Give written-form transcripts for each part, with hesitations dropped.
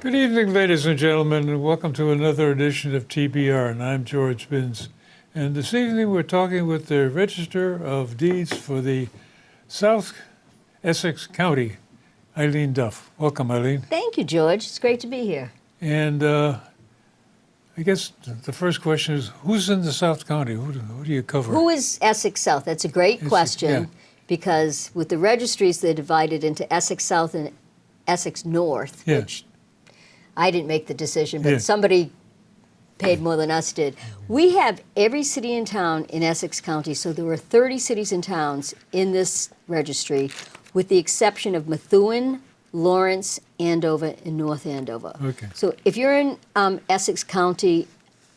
Good evening, ladies and gentlemen, and welcome to another edition of TBR, and I'm George Binns. And this evening we're talking with the Register of Deeds for the South Essex County, Eileen Duff. Welcome, Eileen. Thank you, George. It's great to be here. And I guess the first question is, who's in the South County? Who do you cover? Who is Essex South? That's a great question, because with the registries, they're divided into Essex South and Essex North, which I didn't make the decision, but somebody paid more than us did. We have every city and town in Essex County, so there are 30 cities and towns in this registry, with the exception of Methuen, Lawrence, Andover, and North Andover. Okay. So if you're in Essex County,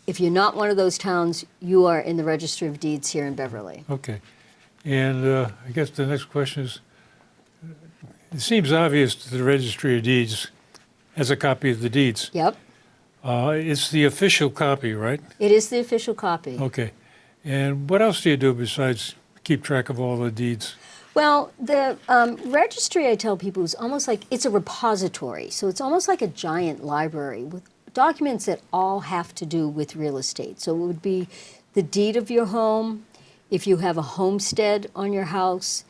if you're not one of those towns, you are in the Registry of Deeds here in Beverly. Okay. And I guess the next question is, it seems obvious that the Registry of Deeds has a copy of the deeds. Yep. It's the official copy, right? It is the official copy. Okay. And what else do you do besides keep track of all the deeds? Well, the registry, I tell people, is almost like, it's a repository. So it's almost like a giant library with documents that all have to do with real estate. So it would be the deed of your home, if you have a homestead on your house,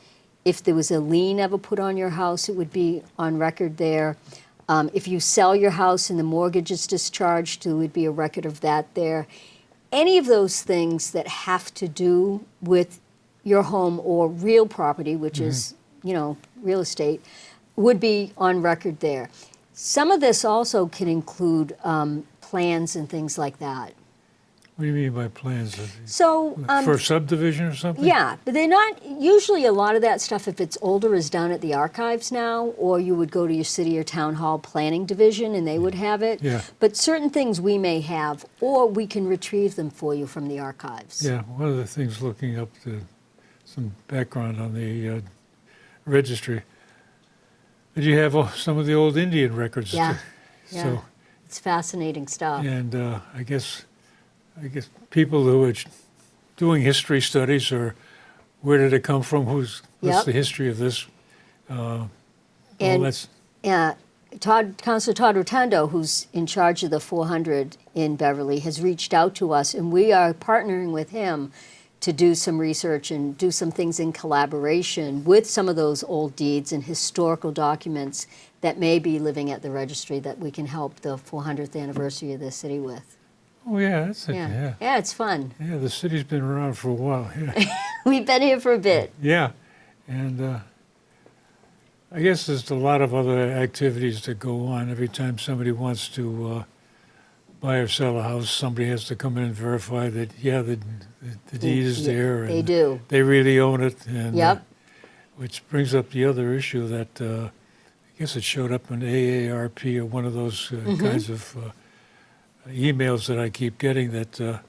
if there was a lien ever put on your house, it would be on record there. If you sell your house and the mortgage is discharged, there would be a record of that there. Any of those things that have to do with your home or real property, which is, real estate, would be on record there. Some of this also can include plans and things like that. What do you mean by plans? So For subdivision or something? Yeah, but they're not, usually a lot of that stuff, if it's older, is down at the archives now, or you would go to your city or town hall planning division and they would have it. Yeah. But certain things we may have, or we can retrieve them for you from the archives. Yeah, one of the things, looking up some background on the registry, that you have some of the old Indian records. Yeah, So, it's fascinating stuff. and I guess people who are doing history studies, or where did it come from, what's the history of this, And Councilor Todd Rotundo, who's in charge of the 400 in Beverly, has reached out to us, and we are partnering with him to do some research and do some things in collaboration with some of those old deeds and historical documents that may be living at the registry that we can help the 400th anniversary of the city with. Oh, yeah, that's it, yeah. Yeah, it's fun. Yeah, the city's been around for a while, yeah. We've been here for a bit. Yeah, and I guess there's a lot of other activities that go on. Every time somebody wants to buy or sell a house, somebody has to come in and verify that, the deed is there. They and do. They really own it. And, Yep. which brings up the other issue that I guess it showed up in AARP or one of those kinds of emails that I keep getting, that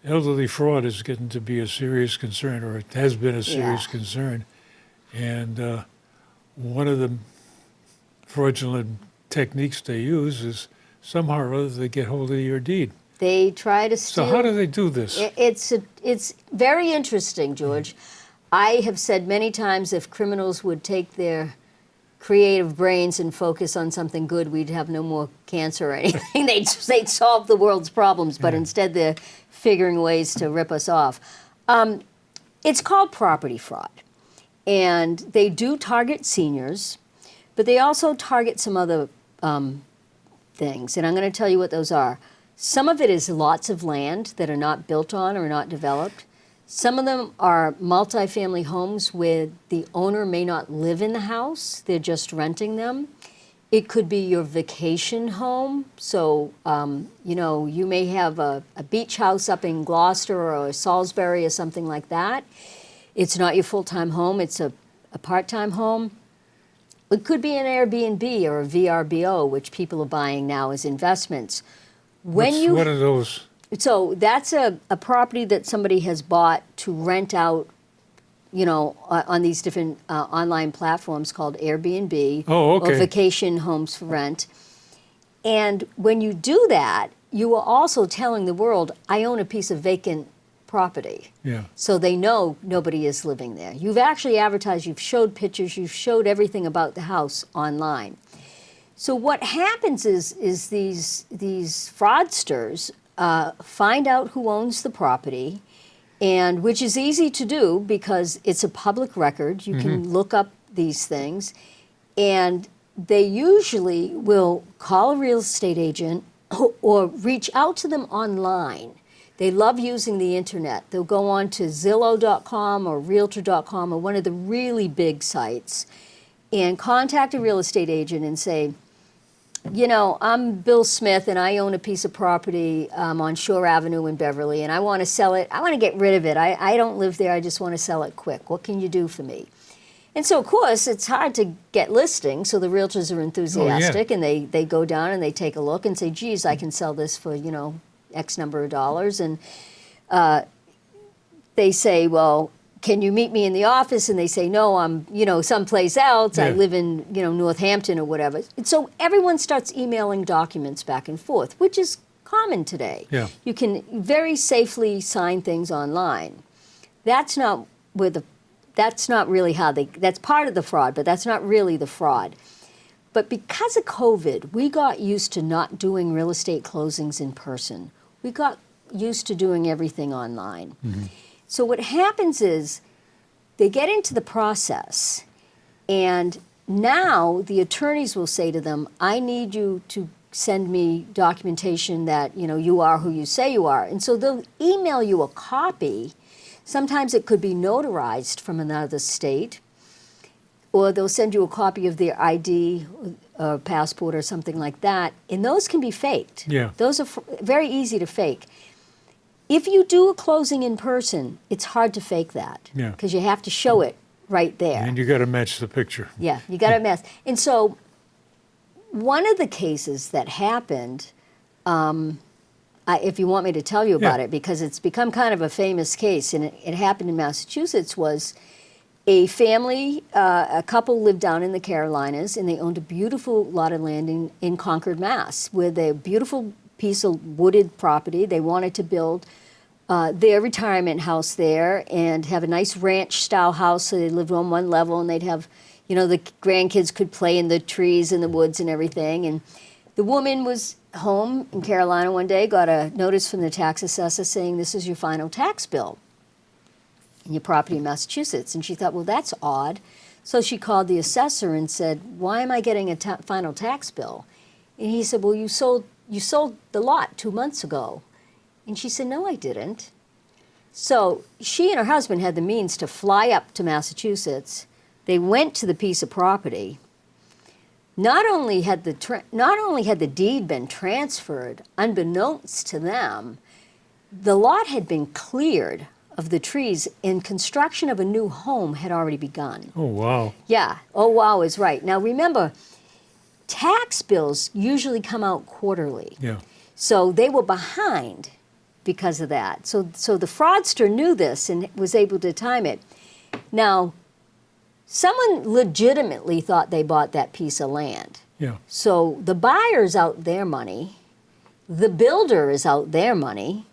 elderly fraud is getting to be a serious concern, or it has been a serious concern. And one of the fraudulent techniques they use is somehow or other they get hold of your deed. They try to steal. So how do they do this? It's very interesting, George. I have said many times, if criminals would take their creative brains and focus on something good, we'd have no more cancer or anything. They'd solve the world's problems, but instead they're figuring ways to rip us off. It's called property fraud, and they do target seniors, but they also target some other things, and I'm going to tell you what those are. Some of it is lots of land that are not built on or not developed. Some of them are multifamily homes where the owner may not live in the house, they're just renting them. It could be your vacation home. So, you may have a beach house up in Gloucester or Salisbury or something like that. It's not your full-time home, it's a part-time home. It could be an Airbnb or a VRBO, which people are buying now as investments. What are those? So that's a property that somebody has bought to rent out, on these different online platforms called Airbnb or vacation homes for rent. And when you do that, you are also telling the world, I own a piece of vacant property. Yeah. So they know nobody is living there. You've actually advertised, you've showed pictures, you've showed everything about the house online. So what happens is these fraudsters find out who owns the property, and which is easy to do because it's a public record. You can look up these things, and they usually will call a real estate agent or reach out to them online. They love using the internet. They'll go on to Zillow.com or Realtor.com or one of the really big sites and contact a real estate agent and say, you know, I'm Bill Smith and I own a piece of property on Shore Avenue in Beverly and I want to sell it. I want to get rid of it. I don't live there. I just want to sell it quick. What can you do for me? And so, of course, it's hard to get listings, so the realtors are enthusiastic, and they go down and they take a look and say, geez, I can sell this for, you know, X number of dollars. And they say, well, can you meet me in the office? And they say, no, I'm, you know, someplace else. I live in, you know, Northampton or whatever. And so everyone starts emailing documents back and forth, which is common today. Yeah. You can very safely sign things online. That's not really how that's part of the fraud, but that's not really the fraud. But because of COVID, we got used to not doing real estate closings in person. We got used to doing everything online. So what happens is they get into the process, and now the attorneys will say to them, I need you to send me documentation that, you know, you are who you say you are. And so they'll email you a copy. Sometimes it could be notarized from another state, or they'll send you a copy of their ID or passport or something like that, and those can be faked. Yeah. Those are very easy to fake. If you do a closing in person, it's hard to fake that because you have to show it right there. And you got to match the picture. Yeah, you got to match. And so one of the cases that happened, if you want me to tell you about it, because it's become kind of a famous case, and it happened in Massachusetts, was a family, a couple lived down in the Carolinas, and they owned a beautiful lot of land in Concord, Mass, with a beautiful piece of wooded property. They wanted to build their retirement house there and have a nice ranch-style house, so they lived on one level, and they'd have, you know, the grandkids could play in the trees and the woods and everything. And the woman was home in Carolina one day, got a notice from the tax assessor saying, this is your final tax bill in your property in Massachusetts. And she thought, well, that's odd. So she called the assessor and said, why am I getting a final tax bill? And he said, well, you sold the lot 2 months ago. And she said, no, I didn't. So she and her husband had the means to fly up to Massachusetts. They went to the piece of property. Not only had the deed been transferred, unbeknownst to them, the lot had been cleared of the trees, and construction of a new home had already begun. Oh, wow. Yeah. Oh, wow is right. Now, remember, tax bills usually come out quarterly. Yeah. So they were behind because of that. So the fraudster knew this and was able to time it. Now, someone legitimately thought they bought that piece of land. Yeah. So the buyer's out their money. The builder is out their money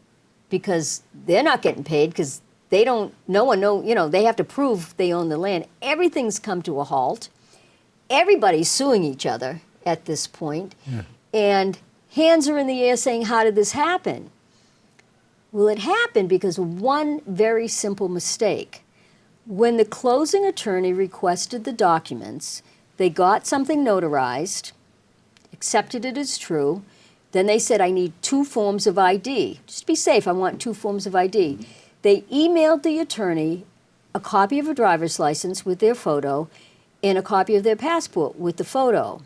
because they're not getting paid because they don't, no one know, you know, they have to prove they own the land. Everything's come to a halt. Everybody's suing each other at this point. Yeah. And hands are in the air saying, how did this happen? Well, it happened because of one very simple mistake. When the closing attorney requested the documents, they got something notarized, accepted it as true. Then they said, I need 2 forms of ID. Just be safe, I want 2 forms of ID. They emailed the attorney a copy of a driver's license with their photo and a copy of their passport with the photo.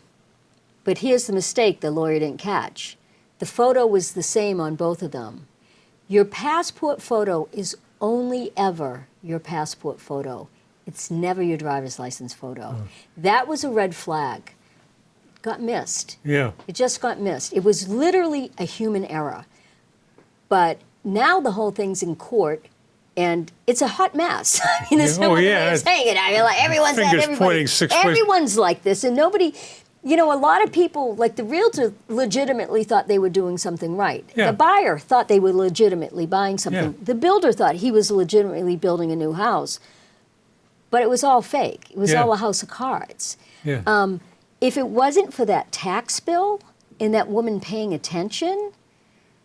But here's the mistake the lawyer didn't catch. The photo was the same on both of them. Your passport photo is only ever your passport photo. It's never your driver's license photo. That was a red flag. Got missed. Yeah. It just got missed. It was literally a human error. But now the whole thing's in court, and it's a hot mess. I mean, there's no other way of saying it. I mean, like, everyone's like this, and nobody, you know, a lot of people, like the realtor legitimately thought they were doing something right. Yeah. The buyer thought they were legitimately buying something. Yeah. The builder thought he was legitimately building a new house. But it was all fake. It was all a house of cards. Yeah. if it wasn't for that tax bill and that woman paying attention,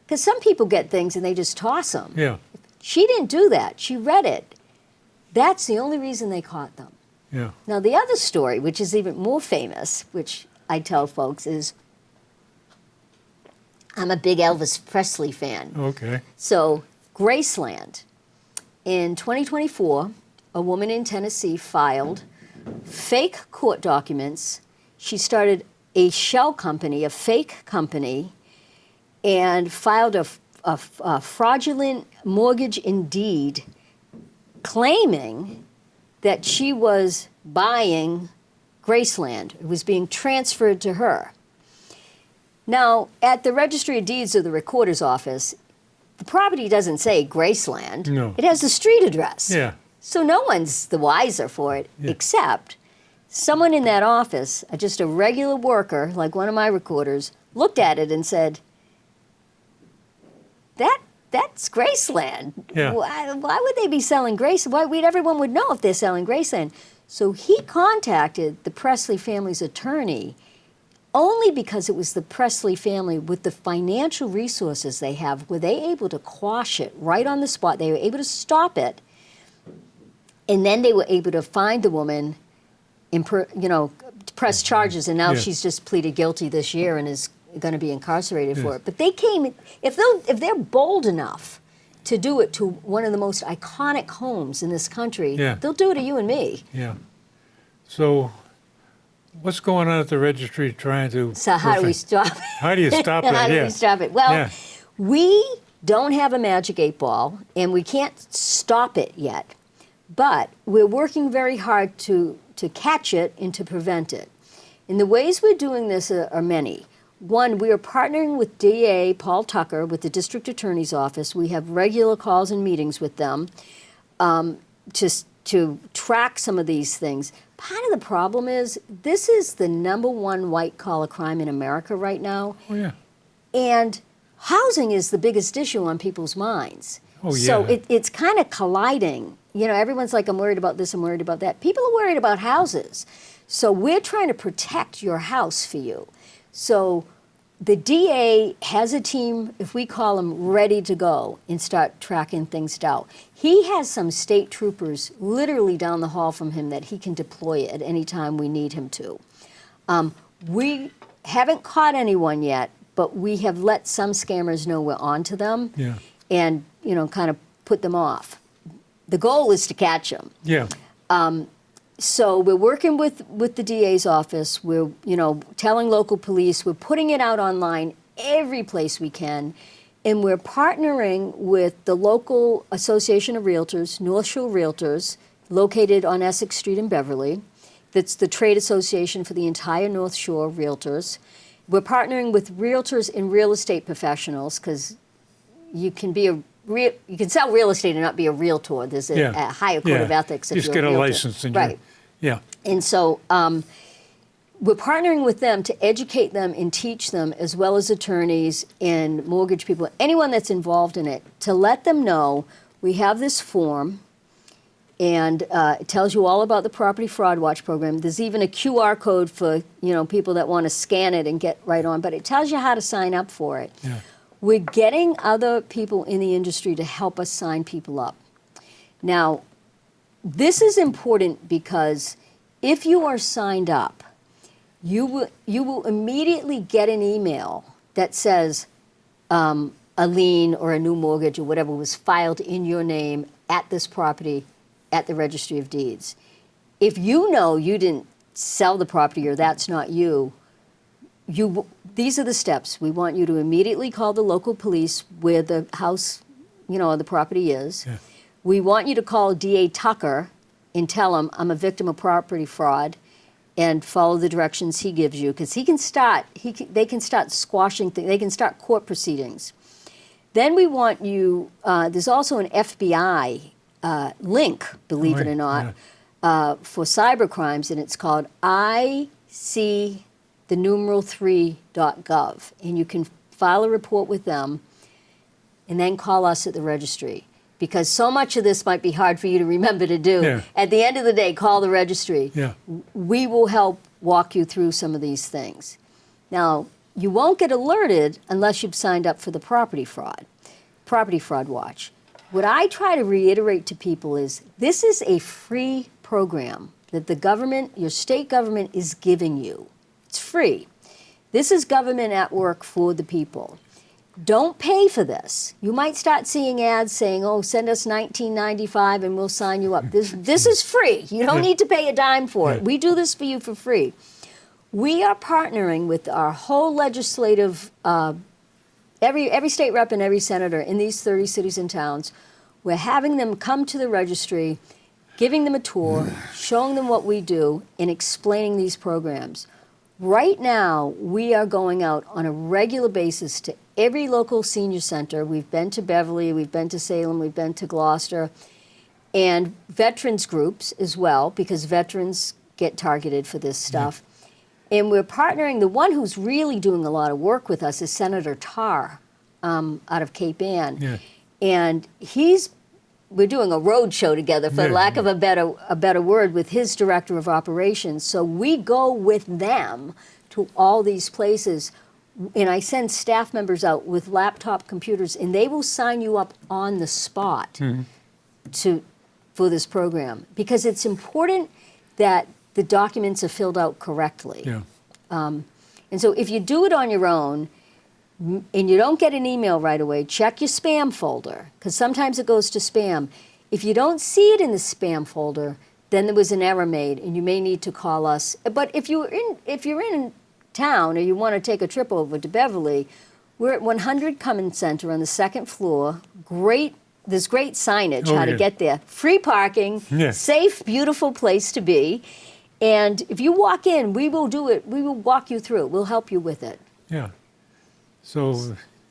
because some people get things and they just toss them. Yeah. She didn't do that. She read it. That's the only reason they caught them. Yeah. Now, the other story, which is even more famous, which I tell folks, is I'm a big Elvis Presley fan. Okay. So, Graceland. In 2024, a woman in Tennessee filed fake court documents. She started a shell company, a fake company, and filed a fraudulent mortgage in deed claiming that she was buying Graceland. It was being transferred to her. Now, at the Registry of Deeds of the Recorder's Office, the property doesn't say Graceland. No. It has the street address. Yeah. So no one's the wiser for it, Yeah. except someone in that office, just a regular worker, like one of my recorders, looked at it and said, that's Graceland. Yeah. Why would they be selling Graceland? Everyone would know if they're selling Graceland. So he contacted the Presley family's attorney only because it was the Presley family with the financial resources they have. Were they able to quash it right on the spot? They were able to stop it. And then they were able to find the woman, press charges, and now Yeah. she's just pleaded guilty this year and is going to be incarcerated for it. But they came, if they're bold enough to do it to one of the most iconic homes in this country, Yeah. they'll do it to you and me. Yeah. So, what's going on at the registry trying to? So how do we stop it? How do you stop it? How do Yeah. we stop it? Well, Yeah. we don't have a magic 8 ball, and we can't stop it yet. But we're working very hard to catch it and to prevent it. And the ways we're doing this are many. One, we are partnering with DA Paul Tucker with the District Attorney's Office. We have regular calls and meetings with them just to track some of these things. Part of the problem is this is the #1 white-collar crime in America right now. Oh yeah. And housing is the biggest issue on people's minds. Oh, So yeah. it's kind of colliding. Everyone's like, I'm worried about this, I'm worried about that. People are worried about houses. So we're trying to protect your house for you. So the DA has a team, if we call them, ready to go and start tracking things down. He has some state troopers literally down the hall from him that he can deploy at any time we need him to. We haven't caught anyone yet, but we have let some scammers know we're on to them. Yeah. And, kind of put them off. The goal is to catch them. Yeah. So we're working with the DA's office. We're, telling local police. We're putting it out online every place we can. And we're partnering with the local Association of Realtors, North Shore Realtors, located on Essex Street in Beverly. That's the trade association for the entire North Shore Realtors. We're partnering with realtors and real estate professionals because you can sell real estate and not be a realtor. There's a higher code of ethics if Just you're get a realtor. license and right. Yeah. And so we're partnering with them to educate them and teach them, as well as attorneys and mortgage people, anyone that's involved in it, to let them know we have this form, and it tells you all about the Property Fraud Watch program. There's even a QR code for people that want to scan it and get right on, but it tells you how to sign up for it. Yeah. We're getting other people in the industry to help us sign people up. Now, this is important because if you are signed up, you will immediately get an email that says a lien or a new mortgage or whatever was filed in your name at this property at the Registry of Deeds. If you know you didn't sell the property or that's not you, these are the steps. We want you to immediately call the local police where the house, the property is. Yeah. We want you to call DA Tucker and tell him I'm a victim of property fraud, and follow the directions he gives you, because they can start squashing things. They can start court proceedings. Then we want you. There's also an FBI link, believe it or not, for cyber crimes, and it's called IC3.gov, and you can file a report with them, and then call us at the registry. because so much of this might be hard for you to remember to do. Yeah. At the end of the day, call the registry. Yeah. We will help walk you through some of these things. Now, you won't get alerted unless you've signed up for the Property Fraud Watch. What I try to reiterate to people is this is a free program that the government, your state government, is giving you. It's free. This is government at work for the people. Don't pay for this. You might start seeing ads saying, oh, send us $19.95 and we'll sign you up. This is free. You don't need to pay a dime for it. We do this for you for free. We are partnering with our whole legislative, every state rep and every senator in these 30 cities and towns. We're having them come to the registry, giving them a tour, showing them what we do, and explaining these programs. Right now, we are going out on a regular basis to every local senior center. We've been to Beverly, we've been to Salem, we've been to Gloucester, and veterans groups as well, because veterans get targeted for this stuff. And we're partnering, the one who's really doing a lot of work with us is Senator Tarr out of Cape Ann. Yeah. And we're doing a road show together, for lack of a better word, with his director of operations. So we go with them to all these places, and I send staff members out with laptop computers, and they will sign you up on the spot for this program, because it's important that the documents are filled out correctly. Yeah. And so if you do it on your own, and you don't get an email right away, check your spam folder, because sometimes it goes to spam. If you don't see it in the spam folder, then there was an error made, and you may need to call us. But if you're in town or you want to take a trip over to Beverly, we're at 100 Cummins Center on the second floor. There's great signage how to get there. Free parking, safe, beautiful place to be. And if you walk in, we will do it. We will walk you through it. We'll help you with it. Yeah. So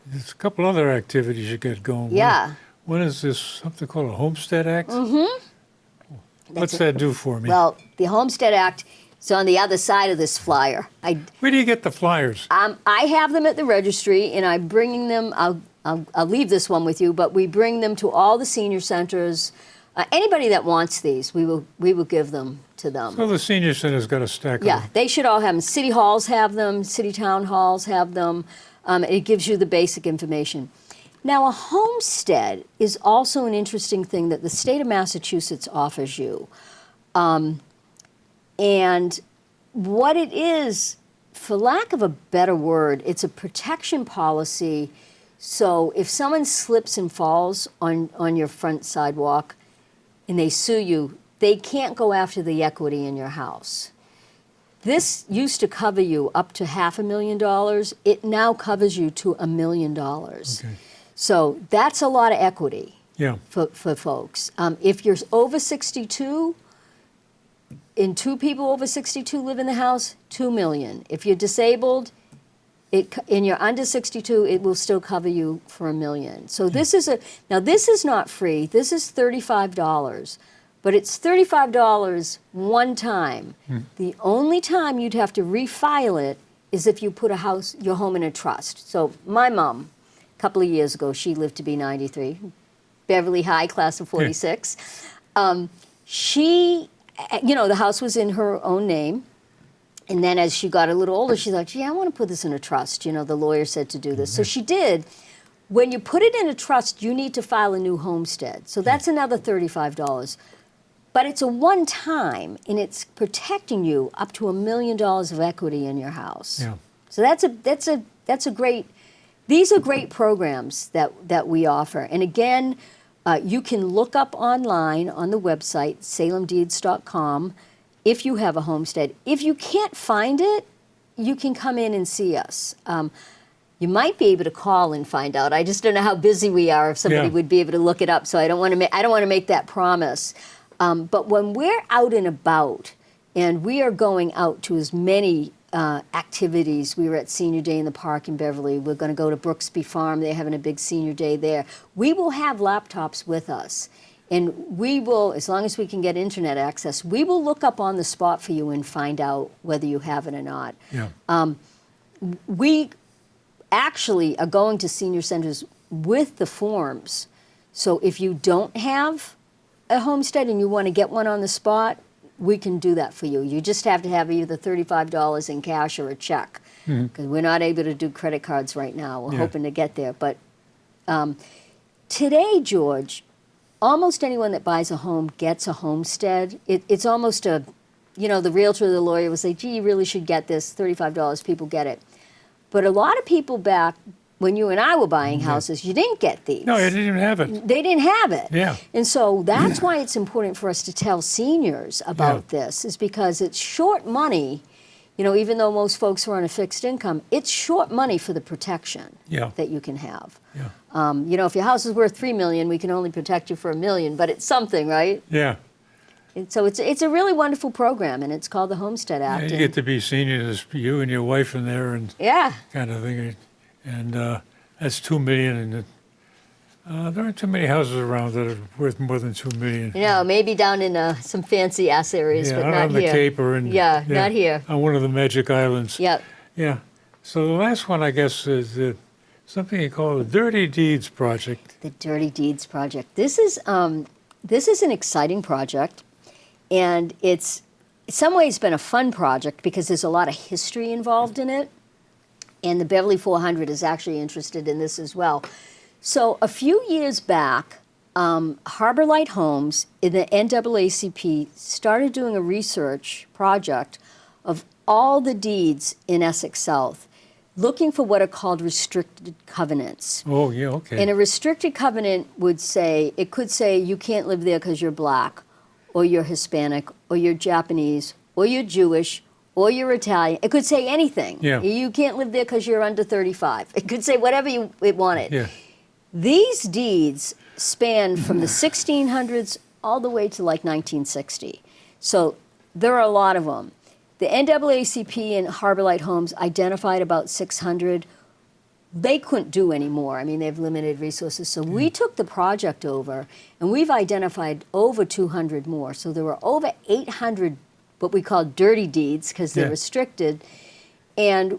there's a couple other activities you get going. Yeah. One is this something called a Homestead Act? Mm-hmm. What's that do for me? Well, the Homestead Act is on the other side of this flyer. Where do you get the flyers? I have them at the registry, and I'm bringing them. I'll leave this one with you, but we bring them to all the senior centers. Anybody that wants these, we will give them to them. So the senior center's got a stack of Yeah, them. they should all have them. City halls have them. City town halls have them. It gives you the basic information. Now, a homestead is also an interesting thing that the state of Massachusetts offers you. And what it is, for lack of a better word, it's a protection policy. So if someone slips and falls on your front sidewalk and they sue you, they can't go after the equity in your house. This used to cover you up to $500,000. It now covers you to $1 million. Okay. So that's a lot of equity for folks. If you're over 62, and 2 people over 62 live in the house, $2 million. If you're disabled, and you're under 62, it will still cover you for $1 million. So this is now this is not free. This is $35. But it's $35 one time. The only time you'd have to refile it is if you put your home in a trust. So my mom, a couple of years ago, she lived to be 93, Beverly High, class of 46. She, the house was in her own name. And then as she got a little older, she's like, I want to put this in a trust. The lawyer said to do this. So she did. When you put it in a trust, you need to file a new homestead. So that's another $35. But it's a one-time, and it's protecting you up to $1 million of equity in your house. Yeah. So that's a great. These are great programs that we offer. And again, you can look up online on the website salemdeeds.com if you have a homestead. If you can't find it, you can come in and see us. You might be able to call and find out. I just don't know how busy we are if somebody would be able to look it up. So I don't want to make that promise. But when we're out and about, and we are going out to as many activities, we were at Senior Day in the Park in Beverly. We're going to go to Brooksby Farm. They're having a big senior day there. We will have laptops with us. And we will, as long as we can get internet access, we will look up on the spot for you and find out whether you have it or not. Yeah. We actually are going to senior centers with the forms So if you don't have a homestead and you want to get one on the spot, we can do that for you. You just have to have either $35 in cash or a check, because we're not able to do credit cards right now. We're hoping to get there. But today, George, almost anyone that buys a home gets a homestead. It's almost a, the realtor or the lawyer will say, gee, you really should get this, $35, people get it. But a lot of people back when you and I were buying houses, you didn't get these. No, you didn't even have it. They didn't have it. Yeah. And so that's why it's important for us to tell seniors about this, is because it's short money. Even though most folks are on a fixed income, it's short money for the protection that you can have. Yeah. If your house is worth $3 million, we can only protect you for $1 million, but it's something, right? Yeah. And so it's a really wonderful program, and it's called the Homestead Act. Yeah, you get to be seniors, you and your wife in there, and kind of thing. And that's $2 million, and there aren't too many houses around that are worth more than $2 million. Maybe down in some fancy ass areas, but not on the here. Cape or not here. On one of the Magic Islands. Yep. Yeah. So the last one, I guess, is something you call the Dirty Deeds Project. The Dirty Deeds Project. This is an exciting project, and it's in some ways been a fun project because there's a lot of history involved in it. And the Beverly 400 is actually interested in this as well. So a few years back, Harbor Light Homes in the NAACP started doing a research project of all the deeds in Essex South, looking for what are called restricted covenants. Oh, yeah, okay. And a restricted covenant could say you can't live there because you're black, or you're Hispanic, or you're Japanese, or you're Jewish, or you're Italian. It could say anything. Yeah. You can't live there because you're under 35. It could say whatever it wanted. Yeah. These deeds span from the 1600s all the way to like 1960. So there are a lot of them. The NAACP and Harbor Light Homes identified about 600. They couldn't do any more. I mean, they have limited resources. So we took the project over, and we've identified over 200 more. So there were over 800 what we call dirty deeds, because they're restricted, and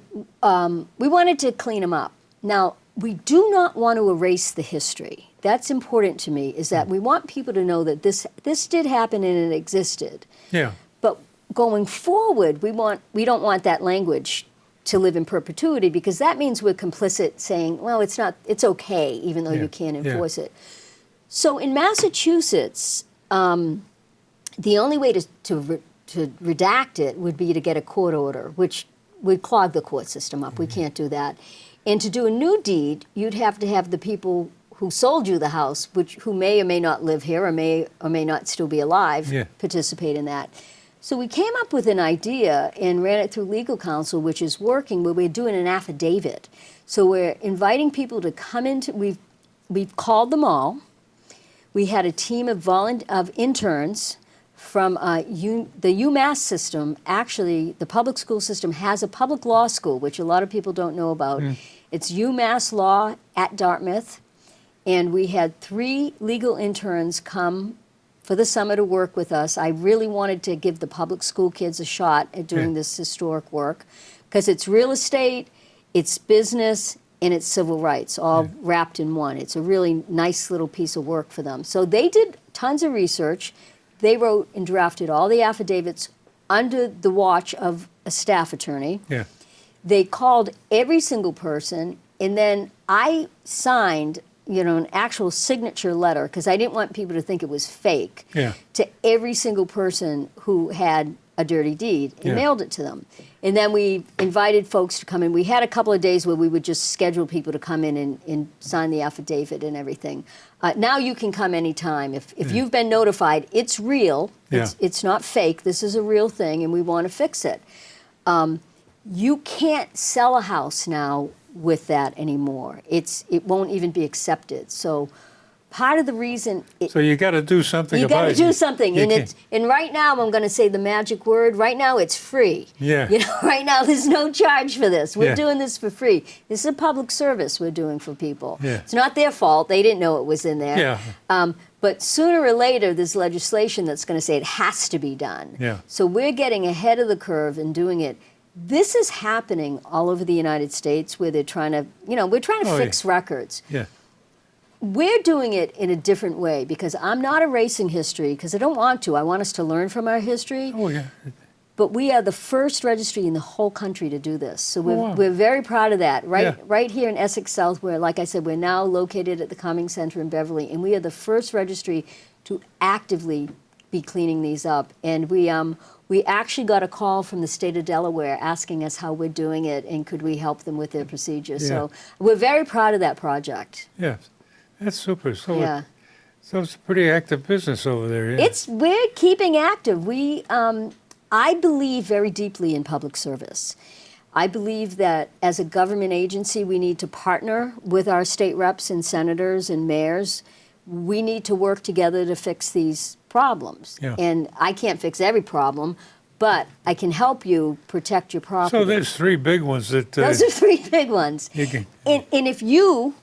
we wanted to clean them up. Now, we do not want to erase the history. That's important to me, is that we want people to know that this did happen and it existed. Yeah. But going forward, we don't want that language to live in perpetuity, because that means we're complicit saying, well, it's okay, even though you can't enforce it. So in Massachusetts, the only way to redact it would be to get a court order, which would clog the court system up. We can't do that. And to do a new deed, you'd have to have the people who sold you the house, who may or may not live here or may not still be alive, participate in that. So we came up with an idea and ran it through legal counsel, which is working, where we're doing an affidavit. So we're inviting people to come into, we've called them all. We had a team of interns from the UMass system. Actually, the public school system has a public law school, which a lot of people don't know about. It's UMass Law at Dartmouth. And we had 3 legal interns come for the summer to work with us. I really wanted to give the public school kids a shot at doing this historic work, because it's real estate, it's business, and it's civil rights, all wrapped in one. It's a really nice little piece of work for them. So they did tons of research. They wrote and drafted all the affidavits under the watch of a staff attorney. Yeah. They called every single person, and then I signed an actual signature letter, because I didn't want people to think it was fake, to every single person who had a dirty deed, and mailed it to them. And then we invited folks to come in. We had a couple of days where we would just schedule people to come in and sign the affidavit and everything. Now you can come anytime. If you've been notified, it's real. It's not fake. This is a real thing, and we want to fix it. You can't sell a house now with that anymore. It won't even be accepted. So part of the reason... So you got to do something about it. You got to do something. And right now, I'm going to say the magic word. Right now, it's free. Yeah. Right now, there's no charge for this. We're doing this for free. This is a public service we're doing for people. Yeah. It's not their fault. They didn't know it was in there. Yeah. But sooner or later, there's legislation that's going to say it has to be done. Yeah. So we're getting ahead of the curve and doing it. This is happening all over the United States, where they're trying to, we're trying to fix records. Yeah. we're doing it in a different way because I'm not erasing history because I don't want to. I want us to learn from our history. Oh, yeah. But we are the first registry in the whole country to do this. So wow. we're very proud of that. Yeah. Right here in Essex South, where, like I said, we're now located at the Cumming Center in Beverly, and we are the first registry to actively be cleaning these up. And we actually got a call from the state of Delaware asking us how we're doing it and could we help them with their procedures. Yeah. So we're very proud of that project. Yeah, that's super. So, Yeah. So it's a pretty active business over there. Yeah. We're keeping active. I believe very deeply in public service. I believe that as a government agency, we need to partner with our state reps and senators and mayors. We need to work together to fix these problems. Yeah. And I can't fix every problem, but I can help you protect your property. So there's three big ones that. Those are three big ones. You can, And if you,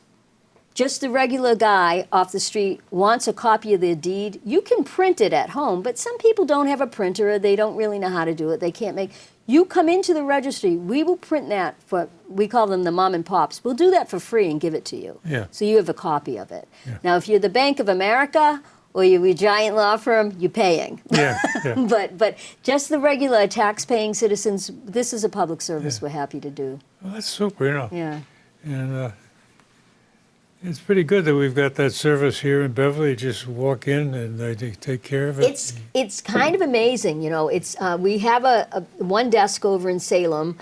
just the regular guy off the street, wants a copy of the deed, you can print it at home, but some people don't have a printer or they don't really know how to do it. They can't make. You come into the registry, we will print that for, we call them the mom and pops. We'll do that for free and give it to you. Yeah. So you have a copy of it. Yeah. Now, if you're the Bank of America or you're a giant law firm, you're paying. yeah, yeah. But just the regular tax-paying citizens, this is a public service Yeah. we're happy to do. Well, that's super, you know. Yeah. And it's pretty good that we've got that service here in Beverly. Just walk in and they take care of it. It's kind of amazing, you know. It's we have a one desk over in Salem.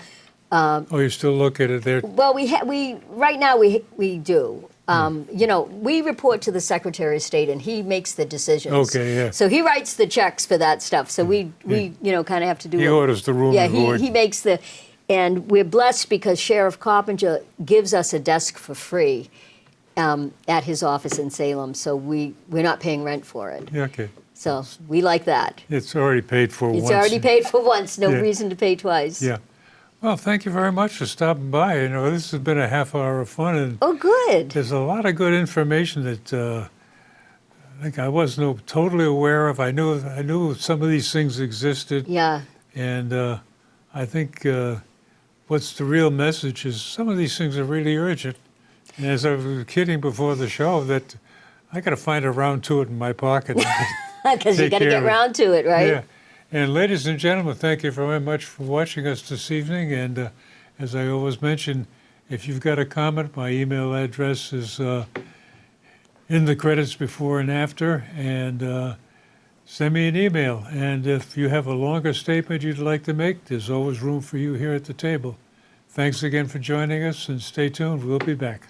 Oh, you're still located there? Well, we right now we do. You know, we report to the Secretary of State, and he makes the decisions. Okay, yeah. So he writes the checks for that stuff. So we you know kind of have to do. He orders the room Yeah, and board. he makes the, and we're blessed because Sheriff Coppinger gives us a desk for free. At his office in Salem, so we're not paying rent for it. Yeah, okay. So we like that. It's already paid for once. It's already paid for once. No Yeah. reason to pay twice. Yeah. Well, thank you very much for stopping by. You know, this has been a half hour of fun, and Oh, good. there's a lot of good information that I think I wasn't totally aware of. I knew some of these things existed, Yeah. and I think what's the real message is some of these things are really urgent. And as I was kidding before the show, that I got to find a round to it in my pocket. Because you Take got to care get of it. round to it, right? Yeah. And ladies and gentlemen, thank you very much for watching us this evening. And as I always mention, if you've got a comment, my email address is in the credits before and after. And send me an email. And if you have a longer statement you'd like to make, there's always room for you here at the table. Thanks again for joining us, and stay tuned. We'll be back.